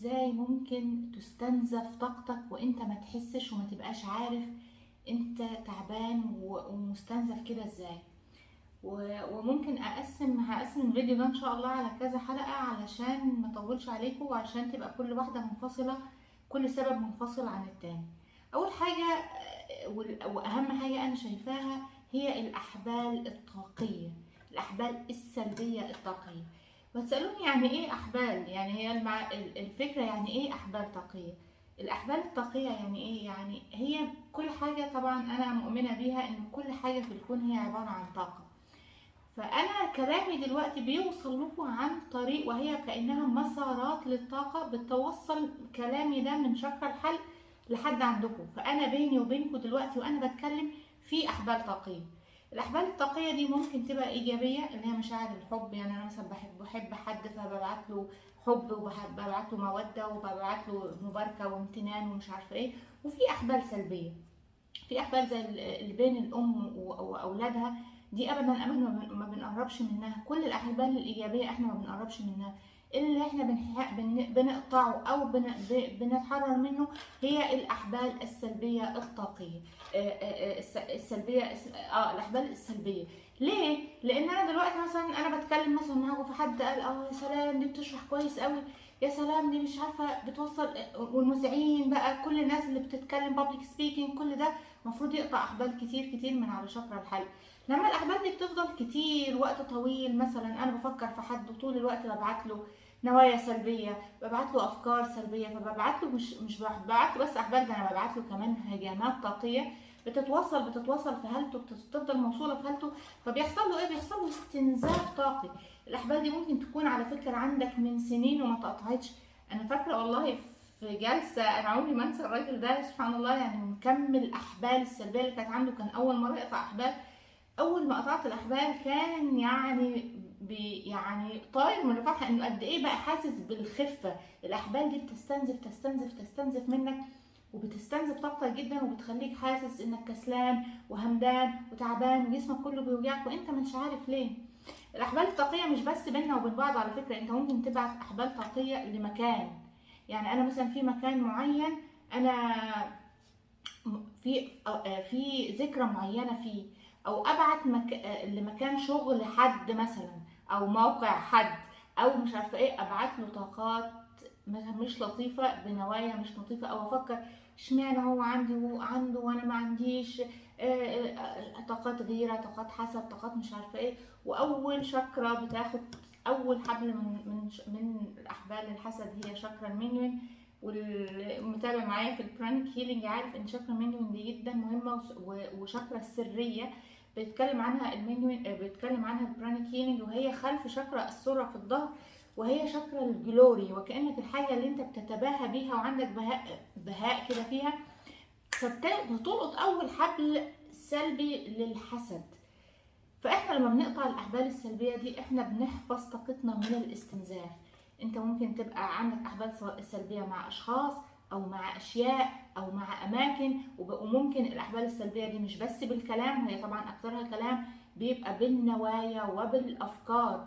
ازاي ممكن تستنزف طاقتك وانت ما تحسش وما تبقاش عارف انت تعبان ومستنزف كده ازاي. وممكن هقسم الفيديو ده ان شاء الله على كذا حلقة علشان ما اطولش عليكم وعشان تبقى كل واحدة منفصلة، كل سبب منفصل عن التاني. اول حاجة واهم حاجة انا شايفاها هي الاحبال الطاقية، الاحبال السلبية الطاقية. وتسألوني يعني ايه احبال؟ يعني هي الفكرة يعني ايه احبال طاقية؟ الاحبال الطاقية يعني ايه؟ يعني هي كل حاجة، طبعا انا مؤمنة بيها ان كل حاجة في الكون هي عبارة عن طاقة. فانا كلامي دلوقتي بيوصل لكم عن طريق، وهي كأنها مسارات للطاقة بتوصل كلامي ده من شكر الحلق لحد عندكم. فانا بيني وبينكم دلوقتي وانا بتكلم في احبال طاقية. الاحبال الطاقية دي ممكن تبقى ايجابية، اللي هي مشاعر الحب. يعني انا مثلا بحب حد فببعت له حب، وببعت له مودة، وببعت له مباركة وامتنان ومش عارفة ايه. وفي احبال سلبية، في احبال زي اللي بين الام واولادها، دي ابدا ما بنقربش منها. كل الاحبال الايجابيه احنا ما بنقربش منها. اللي احنا بنقطعه او بنتحرر منه هي الاحبال السلبيه الطاقيه. السلبيه، الاحبال السلبيه. ليه؟ لان انا دلوقتي مثلا انا بتكلم مثلا معاكم، فحد قال يا سلام دي بتشرح كويس قوي، يا سلام دي مش عارفه بتوصل. والمذيعين بقى، كل الناس اللي بتتكلم بابليك سبيكينج، كل ده المفروض يقطع احبال كتير كتير من على شفر الحلق. لما الاحبال دي بتفضل كتير وقت طويل، مثلا انا بفكر في حد وطول الوقت ببعت له نوايا سلبيه، ببعت له افكار سلبيه، فببعت له مش ببعت له بس احبال، ده انا ببعت له كمان هجمات طاقيه بتتواصل في هالته، بتفضل موصوله في هالته. فبيحصل له ايه؟ بيحصل له استنزاف طاقي. الاحبال دي ممكن تكون على فكره عندك من سنين وما تقطعتش. انا فاكره والله في جلسه، انا عمري ما انسى الراجل ده، سبحان الله، يعني مكمل الاحبال السلبيه اللي كانت عنده. كان اول مره يقطع احبال، اول ما قطعت الاحبال كان يعني طاير من الفرحه انه قد ايه بقى حاسس بالخفه. الاحبال دي بتستنزف منك، وبتستنزف طاقتك جدا، وبتخليك حاسس انك كسلان وهمدان وتعبان وجسمك كله بيوجعك وانت مش عارف ليه. الاحبال الطاقيه مش بس بيننا وبين بعض على فكره، انت ممكن تبعت احبال طاقيه لمكان. يعني انا مثلا في مكان معين، انا في ذكرى معينه فيه، او ابعت لمكان شغل حد مثلا، او موقع حد، او مش عارفه ايه، ابعت له طاقات مش لطيفه بنوايا مش لطيفه، او افكر اشمعنى هو عندي عنده وانا ما عنديش. طاقات غيره، طاقات حسد، طاقات مش عارفه ايه. واول شكرا بتاخد، اول حبل من الاحبال الحسد هي شكرا المنيون. والمتابع معايا في البرانيك هيلينج عارف ان شكرا المنيون دي جدا مهمه. وشكرا السريه بيتكلم عنها المنيون، بيتكلم عنها البرانيك هيلينج، وهي خلف شكرا السره في الظهر، وهي شكرا الجلوري، وكانك الحاجه اللي انت بتتباهى بيها وعندك بهاء كده فيها. فبتلقط اول حبل سلبي للحسد. فاحنا لما بنقطع الاحبال السلبيه دي احنا بنحفظ طاقتنا من الاستنزاف. انت ممكن تبقى عندك احبال سلبيه مع اشخاص، او مع اشياء، او مع اماكن. وممكن الاحبال السلبيه دي مش بس بالكلام، هي طبعا اكثرها كلام، بيبقى بالنوايا وبالافكار.